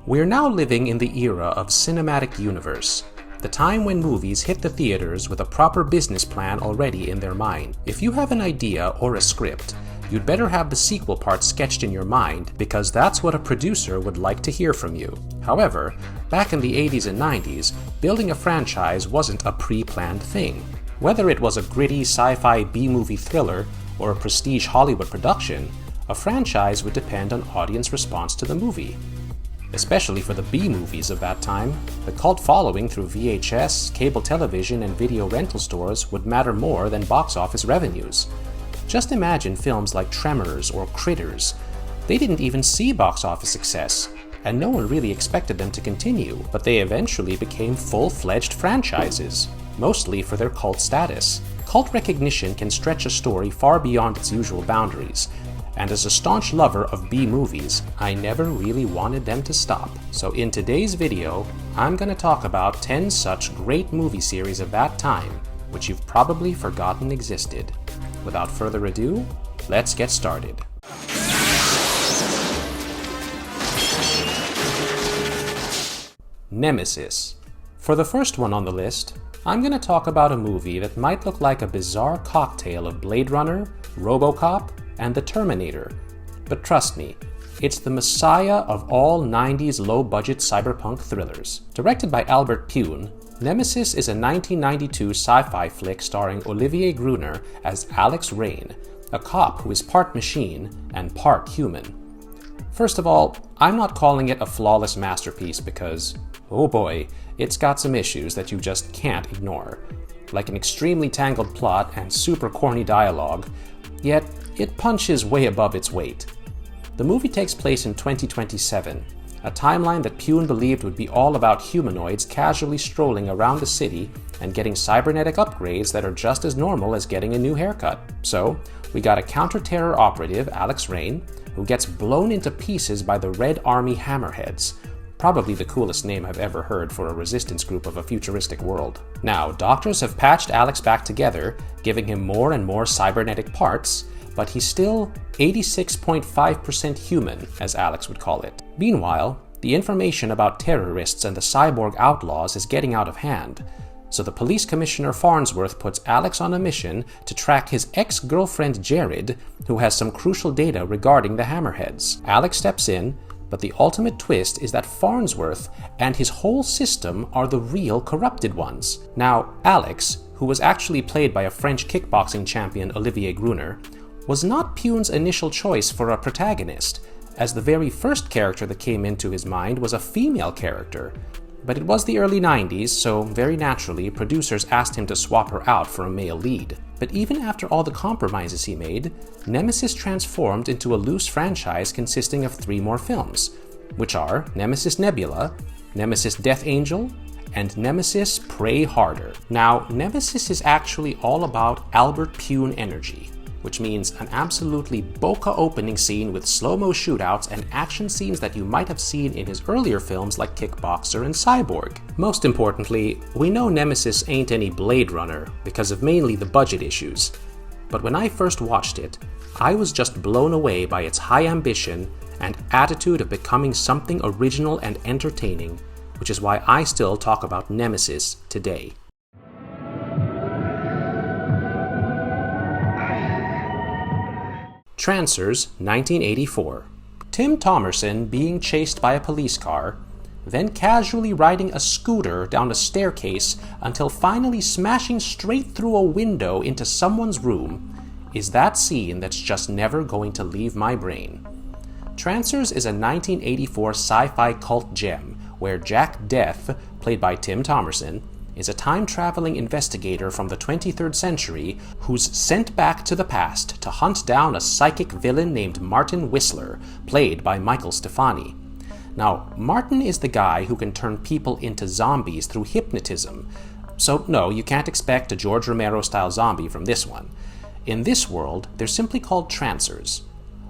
We're now living in the era of cinematic universe, the time when movies hit the theaters with a proper business plan already in their mind. If you have an idea or a script, you'd better have the sequel part sketched in your mind, because that's what a producer would like to hear from you. However, back in the 80s and 90s, building a franchise wasn't a pre-planned thing. Whether it was a gritty sci-fi B-movie thriller or a prestige Hollywood production, a franchise would depend on audience response to the movie. Especially for the B-movies of that time, the cult following through VHS, cable television, and video rental stores would matter more than box office revenues. Just imagine films like Tremors or Critters. They didn't even see box office success, and no one really expected them to continue, but they eventually became full-fledged franchises, mostly for their cult status. Cult recognition can stretch a story far beyond its usual boundaries, and as a staunch lover of B-movies, I never really wanted them to stop. So in today's video, I'm gonna talk about 10 such great movie series of that time, which you've probably forgotten existed. Without further ado, let's get started. Nemesis. For the first one on the list, I'm gonna talk about a movie that might look like a bizarre cocktail of Blade Runner, RoboCop, and The Terminator, but trust me, it's the messiah of all 90s low-budget cyberpunk thrillers. Directed by Albert Pyun, Nemesis is a 1992 sci-fi flick starring Olivier Gruner as Alex Rain, a cop who is part machine and part human. First of all, I'm not calling it a flawless masterpiece because, oh boy, it's got some issues that you just can't ignore, like an extremely tangled plot and super corny dialogue, yet it punches way above its weight. The movie takes place in 2027, a timeline that Pyun believed would be all about humanoids casually strolling around the city and getting cybernetic upgrades that are just as normal as getting a new haircut. So, we got a counter-terror operative, Alex Rain, who gets blown into pieces by the Red Army Hammerheads, probably the coolest name I've ever heard for a resistance group of a futuristic world. Now, doctors have patched Alex back together, giving him more and more cybernetic parts, but he's still 86.5% human, as Alex would call it. Meanwhile, the information about terrorists and the cyborg outlaws is getting out of hand, so the police commissioner Farnsworth puts Alex on a mission to track his ex-girlfriend Jared, who has some crucial data regarding the Hammerheads. Alex steps in, but the ultimate twist is that Farnsworth and his whole system are the real corrupted ones. Now, Alex, who was actually played by a French kickboxing champion Olivier Gruner, was not Pyun's initial choice for a protagonist, as the very first character that came into his mind was a female character. But it was the early 90s, so very naturally, producers asked him to swap her out for a male lead. But even after all the compromises he made, Nemesis transformed into a loose franchise consisting of 3 more films, which are Nemesis Nebula, Nemesis Death Angel, and Nemesis Pray Harder. Now, Nemesis is actually all about Albert Pyun energy, which means an absolutely bokeh opening scene with slow-mo shootouts and action scenes that you might have seen in his earlier films like Kickboxer and Cyborg. Most importantly, we know Nemesis ain't any Blade Runner because of mainly the budget issues. But when I first watched it, I was just blown away by its high ambition and attitude of becoming something original and entertaining, which is why I still talk about Nemesis today. Tremors, 1984. Tim Thomerson being chased by a police car, then casually riding a scooter down a staircase until finally smashing straight through a window into someone's room, is that scene that's just never going to leave my brain. Tremors is a 1984 sci-fi cult gem where Jack Death, played by Tim Thomerson, is a time-traveling investigator from the 23rd century who's sent back to the past to hunt down a psychic villain named Martin Whistler, played by Michael Stefani. Now, Martin is the guy who can turn people into zombies through hypnotism, so no, you can't expect a George Romero-style zombie from this one. In this world, they're simply called trancers.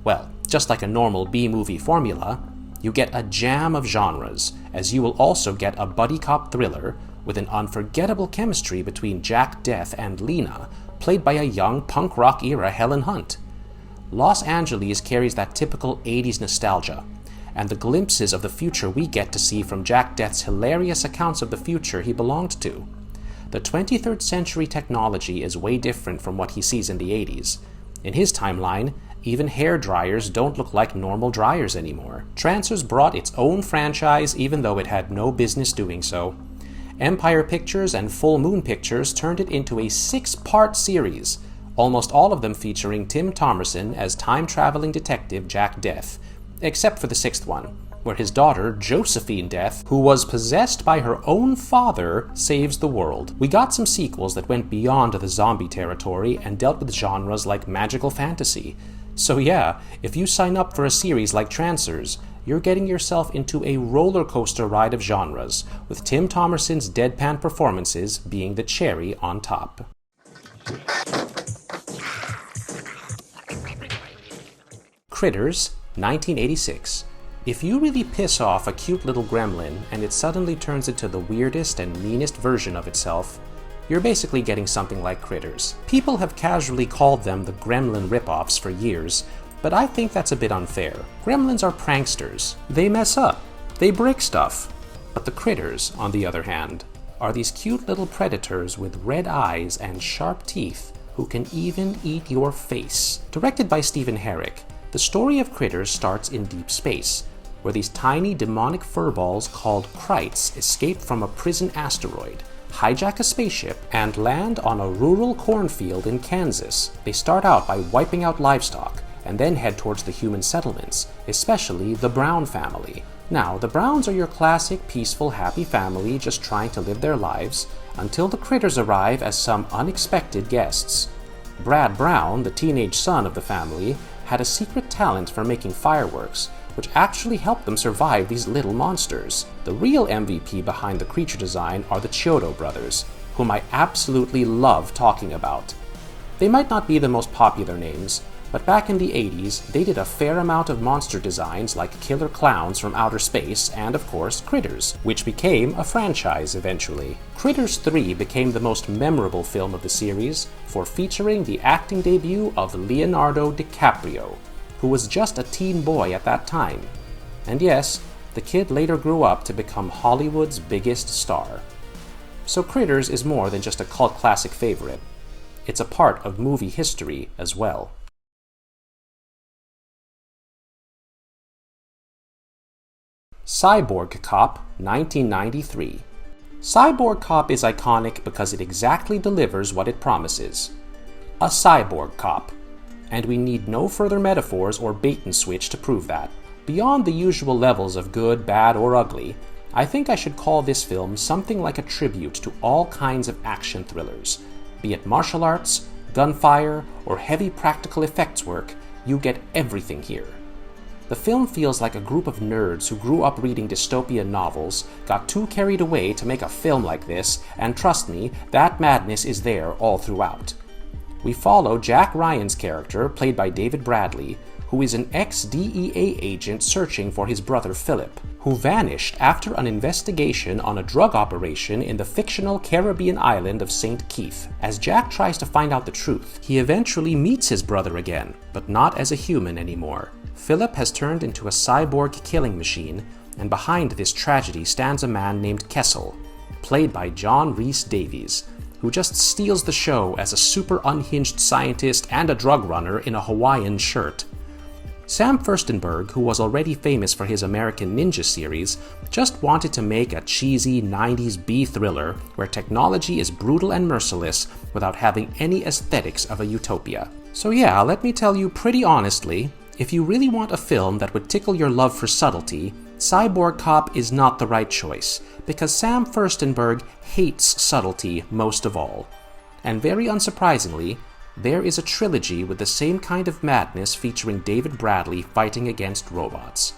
Well, just like a normal B-movie formula, you get a jam of genres, as you will also get a buddy cop thriller with an unforgettable chemistry between Jack Death and Lena, played by a young punk rock era Helen Hunt. Los Angeles carries that typical 80s nostalgia, and the glimpses of the future we get to see from Jack Death's hilarious accounts of the future he belonged to. The 23rd century technology is way different from what he sees in the 80s. In his timeline, even hair dryers don't look like normal dryers anymore. Trancers brought its own franchise even though it had no business doing so. Empire Pictures and Full Moon Pictures turned it into a 6-part series, almost all of them featuring Tim Thomerson as time-traveling detective Jack Death, except for the 6th one, where his daughter, Josephine Death, who was possessed by her own father, saves the world. We got some sequels that went beyond the zombie territory and dealt with genres like magical fantasy. So yeah, if you sign up for a series like Trancers, you're getting yourself into a roller coaster ride of genres, with Tim Thomerson's deadpan performances being the cherry on top. Critters, 1986. If you really piss off a cute little gremlin and it suddenly turns into the weirdest and meanest version of itself, you're basically getting something like Critters. People have casually called them the Gremlin ripoffs for years, but I think that's a bit unfair. Gremlins are pranksters. They mess up. They break stuff. But the Critters, on the other hand, are these cute little predators with red eyes and sharp teeth who can even eat your face. Directed by Stephen Herrick, the story of Critters starts in deep space, where these tiny demonic furballs called Krites escape from a prison asteroid, hijack a spaceship, and land on a rural cornfield in Kansas. They start out by wiping out livestock, and then head towards the human settlements, especially the Brown family. Now, the Browns are your classic, peaceful, happy family just trying to live their lives, until the Critters arrive as some unexpected guests. Brad Brown, the teenage son of the family, had a secret talent for making fireworks, which actually helped them survive these little monsters. The real MVP behind the creature design are the Chiodo brothers, whom I absolutely love talking about. They might not be the most popular names, but back in the 80s, they did a fair amount of monster designs like killer clowns from outer space and, of course, Critters, which became a franchise eventually. Critters 3 became the most memorable film of the series for featuring the acting debut of Leonardo DiCaprio, who was just a teen boy at that time. And yes, the kid later grew up to become Hollywood's biggest star. So Critters is more than just a cult classic favorite. It's a part of movie history as well. Cyborg Cop, 1993. Cyborg Cop is iconic because it exactly delivers what it promises. A cyborg cop. And we need no further metaphors or bait and switch to prove that. Beyond the usual levels of good, bad, or ugly, I think I should call this film something like a tribute to all kinds of action thrillers. Be it martial arts, gunfire, or heavy practical effects work, you get everything here. The film feels like a group of nerds who grew up reading dystopian novels, got too carried away to make a film like this, and trust me, that madness is there all throughout. We follow Jack Ryan's character, played by David Bradley, who is an ex-DEA agent searching for his brother Philip, who vanished after an investigation on a drug operation in the fictional Caribbean island of St. Keith. As Jack tries to find out the truth, he eventually meets his brother again, but not as a human anymore. Philip has turned into a cyborg killing machine, and behind this tragedy stands a man named Kessel, played by John Rhys Davies, who just steals the show as a super unhinged scientist and a drug runner in a Hawaiian shirt. Sam Furstenberg, who was already famous for his American Ninja series, just wanted to make a cheesy 90s B-thriller where technology is brutal and merciless without having any aesthetics of a utopia. So yeah, let me tell you pretty honestly, if you really want a film that would tickle your love for subtlety, Cyborg Cop is not the right choice, because Sam Furstenberg hates subtlety most of all. And very unsurprisingly, there is a trilogy with the same kind of madness featuring David Bradley fighting against robots.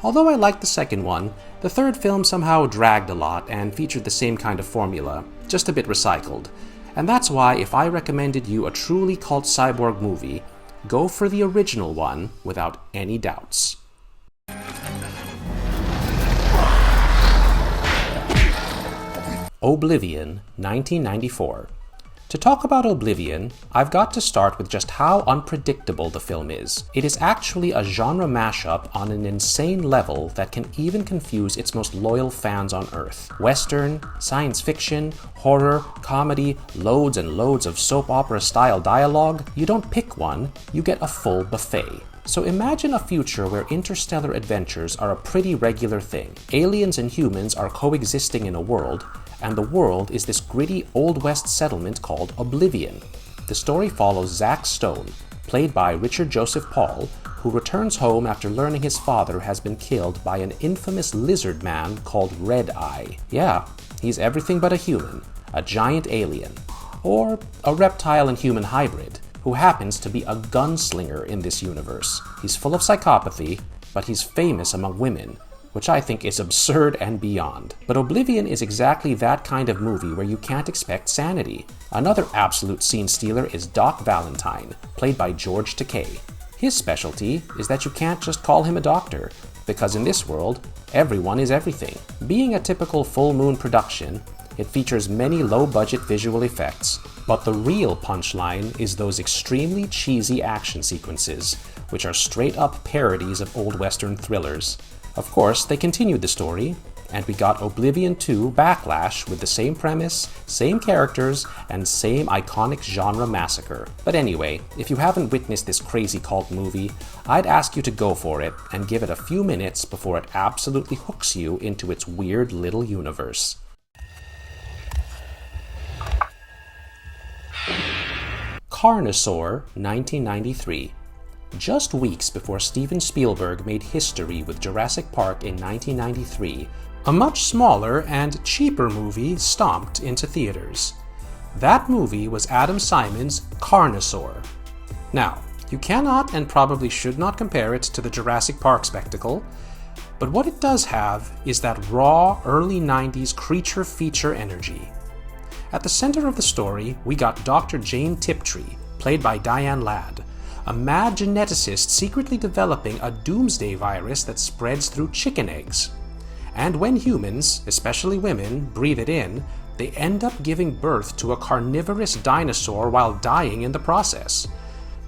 Although I liked the second one, the third film somehow dragged a lot and featured the same kind of formula, just a bit recycled. And that's why if I recommended you a truly cult cyborg movie, go for the original one without any doubts. Oblivion, 1994. To talk about Oblivion, I've got to start with just how unpredictable the film is. It is actually a genre mashup on an insane level that can even confuse its most loyal fans on Earth. Western, science fiction, horror, comedy, loads and loads of soap opera style dialogue. You don't pick one, you get a full buffet. So imagine a future where interstellar adventures are a pretty regular thing. Aliens and humans are coexisting in a world, and the world is this gritty Old West settlement called Oblivion. The story follows Zack Stone, played by Richard Joseph Paul, who returns home after learning his father has been killed by an infamous lizard man called Red Eye. Yeah, he's everything but a human, a giant alien, or a reptile and human hybrid, who happens to be a gunslinger in this universe. He's full of psychopathy, but he's famous among women, which I think is absurd and beyond. But Oblivion is exactly that kind of movie where you can't expect sanity. Another absolute scene stealer is Doc Valentine, played by George Takei. His specialty is that you can't just call him a doctor, because in this world, everyone is everything. Being a typical full moon production, it features many low-budget visual effects, but the real punchline is those extremely cheesy action sequences, which are straight-up parodies of old Western thrillers. Of course, they continued the story, and we got Oblivion 2 Backlash with the same premise, same characters, and same iconic genre massacre. But anyway, if you haven't witnessed this crazy cult movie, I'd ask you to go for it and give it a few minutes before it absolutely hooks you into its weird little universe. Carnosaur, 1993. Just weeks before Steven Spielberg made history with Jurassic Park in 1993, a much smaller and cheaper movie stomped into theaters. That movie was Adam Simon's Carnosaur. Now, you cannot and probably should not compare it to the Jurassic Park spectacle, but what it does have is that raw, early 90s creature feature energy. At the center of the story, we got Dr. Jane Tiptree, played by Diane Ladd, a mad geneticist secretly developing a doomsday virus that spreads through chicken eggs. And when humans, especially women, breathe it in, they end up giving birth to a carnivorous dinosaur while dying in the process.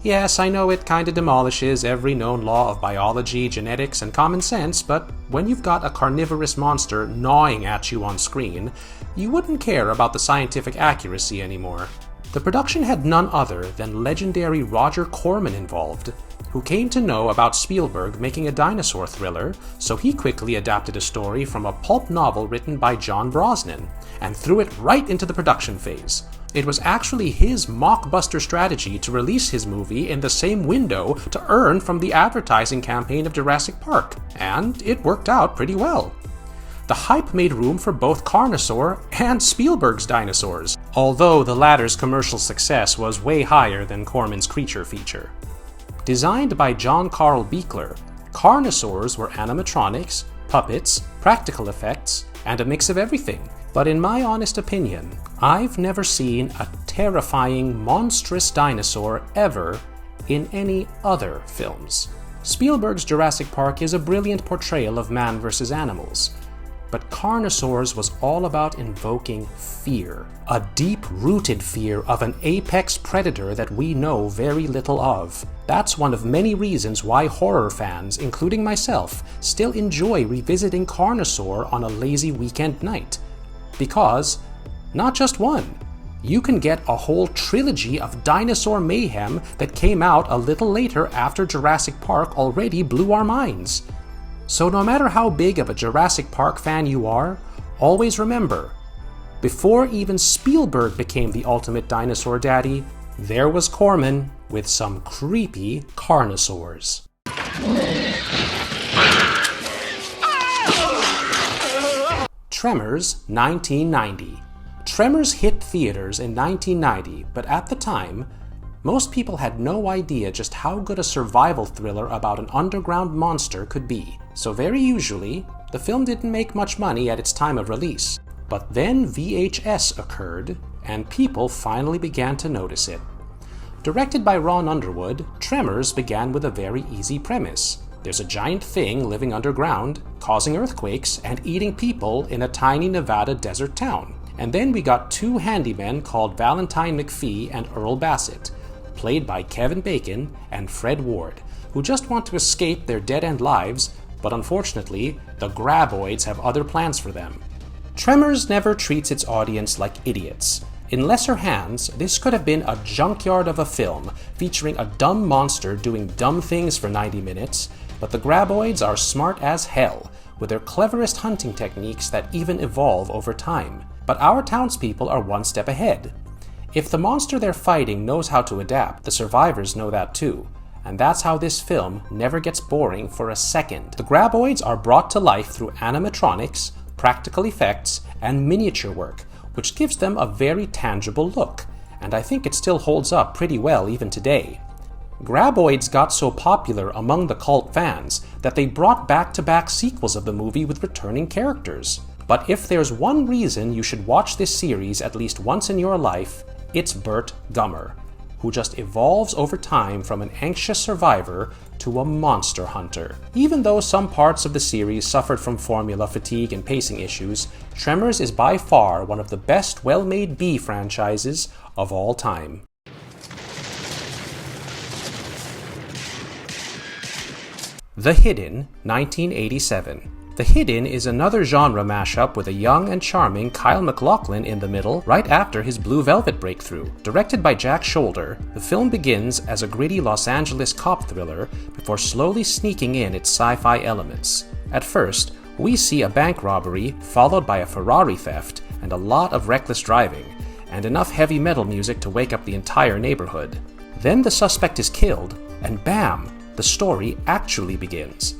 Yes, I know it kinda demolishes every known law of biology, genetics, and common sense, but when you've got a carnivorous monster gnawing at you on screen, you wouldn't care about the scientific accuracy anymore. The production had none other than legendary Roger Corman involved, who came to know about Spielberg making a dinosaur thriller, so he quickly adapted a story from a pulp novel written by John Brosnan, and threw it right into the production phase. It was actually his mockbuster strategy to release his movie in the same window to earn from the advertising campaign of Jurassic Park, and it worked out pretty well. The hype made room for both Carnosaur and Spielberg's dinosaurs, although the latter's commercial success was way higher than Corman's creature feature. Designed by John Carl Buechler, Carnosaurs were animatronics, puppets, practical effects, and a mix of everything. But in my honest opinion, I've never seen a terrifying, monstrous dinosaur ever in any other films. Spielberg's Jurassic Park is a brilliant portrayal of man versus animals, but Carnosaurs was all about invoking fear, a deep-rooted fear of an apex predator that we know very little of. That's one of many reasons why horror fans, including myself, still enjoy revisiting Carnosaur on a lazy weekend night. Because, not just one, you can get a whole trilogy of dinosaur mayhem that came out a little later after Jurassic Park already blew our minds. So no matter how big of a Jurassic Park fan you are, always remember, before even Spielberg became the ultimate dinosaur daddy, there was Corman with some creepy Carnosaurs. Tremors, 1990. Tremors hit theaters in 1990, but at the time, most people had no idea just how good a survival thriller about an underground monster could be. So very usually, the film didn't make much money at its time of release. But then VHS occurred, and people finally began to notice it. Directed by Ron Underwood, Tremors began with a very easy premise. There's a giant thing living underground, causing earthquakes and eating people in a tiny Nevada desert town. And then we got two handymen called Valentine McPhee and Earl Bassett, played by Kevin Bacon and Fred Ward, who just want to escape their dead-end lives, but unfortunately, the graboids have other plans for them. Tremors never treats its audience like idiots. In lesser hands, this could have been a junkyard of a film featuring a dumb monster doing dumb things for 90 minutes, but the graboids are smart as hell, with their cleverest hunting techniques that even evolve over time. But our townspeople are one step ahead. If the monster they're fighting knows how to adapt, the survivors know that too. And that's how this film never gets boring for a second. The graboids are brought to life through animatronics, practical effects, and miniature work, which gives them a very tangible look, and I think it still holds up pretty well even today. Graboids got so popular among the cult fans that they brought back-to-back sequels of the movie with returning characters. But if there's one reason you should watch this series at least once in your life, it's Burt Gummer, who just evolves over time from an anxious survivor to a monster hunter. Even though some parts of the series suffered from formula fatigue and pacing issues, Tremors is by far one of the best well-made B franchises of all time. The Hidden, 1987. The Hidden is another genre mashup with a young and charming Kyle MacLachlan in the middle right after his Blue Velvet breakthrough. Directed by Jack Shoulder, the film begins as a gritty Los Angeles cop thriller before slowly sneaking in its sci-fi elements. At first, we see a bank robbery followed by a Ferrari theft and a lot of reckless driving, and enough heavy metal music to wake up the entire neighborhood. Then the suspect is killed, and bam! The story actually begins.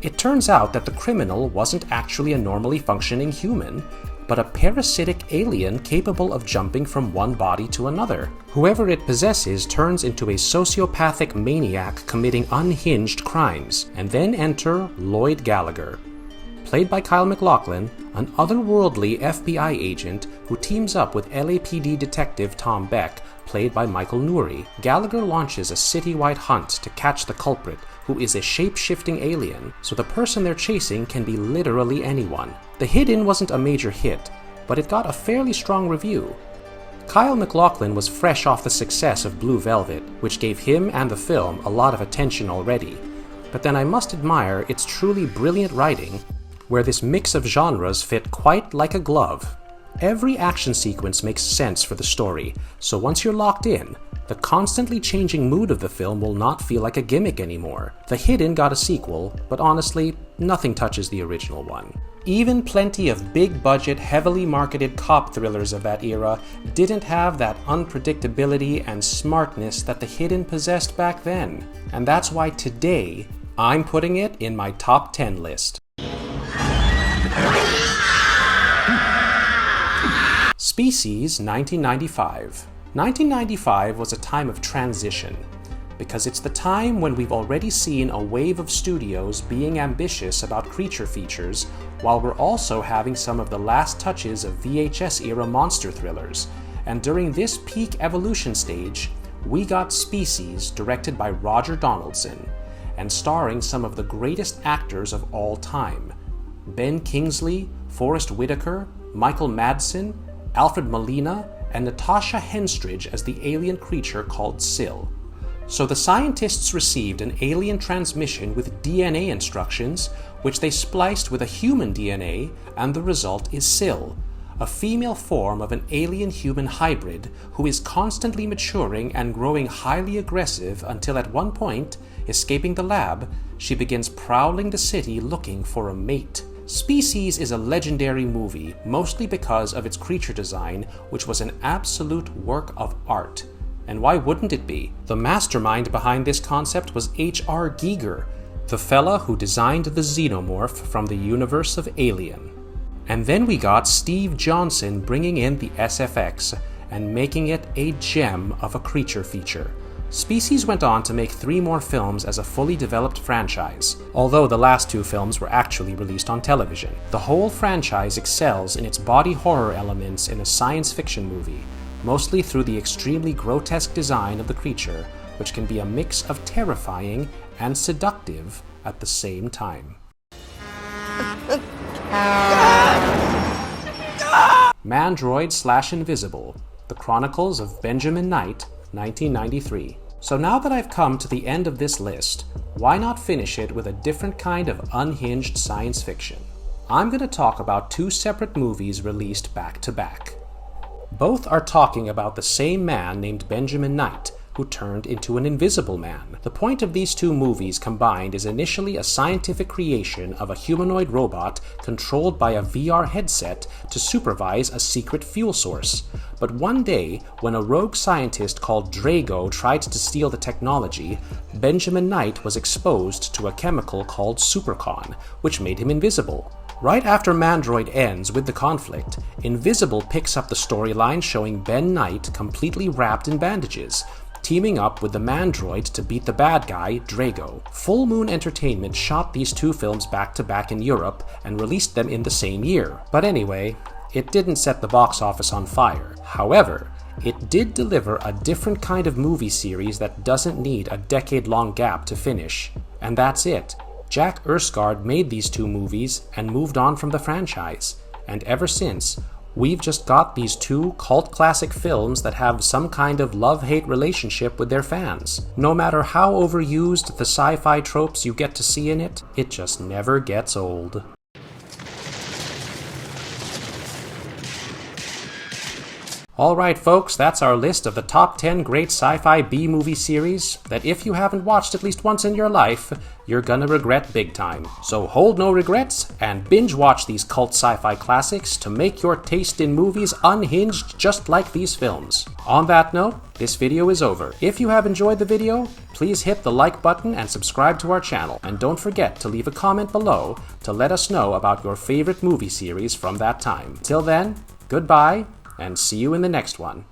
It turns out that the criminal wasn't actually a normally functioning human, but a parasitic alien capable of jumping from one body to another. Whoever it possesses turns into a sociopathic maniac committing unhinged crimes. And then enter Lloyd Gallagher, played by Kyle MacLachlan, an otherworldly FBI agent who teams up with LAPD detective Tom Beck, played by Michael Nouri. Gallagher launches a citywide hunt to catch the culprit, who is a shape-shifting alien, so the person they're chasing can be literally anyone. The Hidden wasn't a major hit, but it got a fairly strong review. Kyle MacLachlan was fresh off the success of Blue Velvet, which gave him and the film a lot of attention already. But then I must admire its truly brilliant writing, where this mix of genres fit quite like a glove. Every action sequence makes sense for the story, so once you're locked in, the constantly changing mood of the film will not feel like a gimmick anymore. The Hidden got a sequel, but honestly, nothing touches the original one. Even plenty of big-budget, heavily marketed cop thrillers of that era didn't have that unpredictability and smartness that The Hidden possessed back then. And that's why today, I'm putting it in my top 10 list. Species, 1995. 1995 was a time of transition, because it's the time when we've already seen a wave of studios being ambitious about creature features, while we're also having some of the last touches of VHS-era monster thrillers. And during this peak evolution stage, we got Species, directed by Roger Donaldson, and starring some of the greatest actors of all time: Ben Kingsley, Forrest Whitaker, Michael Madsen, Alfred Molina, and Natasha Henstridge as the alien creature called Syl. So the scientists received an alien transmission with DNA instructions, which they spliced with a human DNA, and the result is Syl, a female form of an alien-human hybrid who is constantly maturing and growing highly aggressive until at one point, escaping the lab, she begins prowling the city looking for a mate. Species is a legendary movie, mostly because of its creature design, which was an absolute work of art. And why wouldn't it be? The mastermind behind this concept was H.R. Giger, the fella who designed the xenomorph from the universe of Alien. And then we got Steve Johnson bringing in the SFX and making it a gem of a creature feature. Species went on to make 3 more films as a fully developed franchise, although the last 2 films were actually released on television. The whole franchise excels in its body horror elements in a science fiction movie, mostly through the extremely grotesque design of the creature, which can be a mix of terrifying and seductive at the same time. Mandroid/Invisible, The Chronicles of Benjamin Knight, 1993. So now that I've come to the end of this list, why not finish it with a different kind of unhinged science fiction? I'm going to talk about two separate movies released back to back. Both are talking about the same man named Benjamin Knight, who turned into an invisible man. The point of these two movies combined is initially a scientific creation of a humanoid robot controlled by a VR headset to supervise a secret fuel source. But one day, when a rogue scientist called Drago tried to steal the technology, Benjamin Knight was exposed to a chemical called supercon, which made him invisible. Right after Mandroid ends with the conflict, Invisible picks up the storyline showing Ben Knight completely wrapped in bandages, teaming up with the Mandroid to beat the bad guy, Drago. Full Moon Entertainment shot these two films back to back in Europe and released them in the same year. But anyway, it didn't set the box office on fire. However, it did deliver a different kind of movie series that doesn't need a decade-long gap to finish. And that's it. Jack Erskard made these two movies and moved on from the franchise. And ever since, we've just got these two cult classic films that have some kind of love-hate relationship with their fans. No matter how overused the sci-fi tropes you get to see in it, it just never gets old. Alright folks, that's our list of the top 10 great sci-fi B-movie series that if you haven't watched at least once in your life, you're gonna regret big time. So hold no regrets and binge watch these cult sci-fi classics to make your taste in movies unhinged just like these films. On that note, this video is over. If you have enjoyed the video, please hit the like button and subscribe to our channel. And don't forget to leave a comment below to let us know about your favorite movie series from that time. Till then, goodbye, and see you in the next one.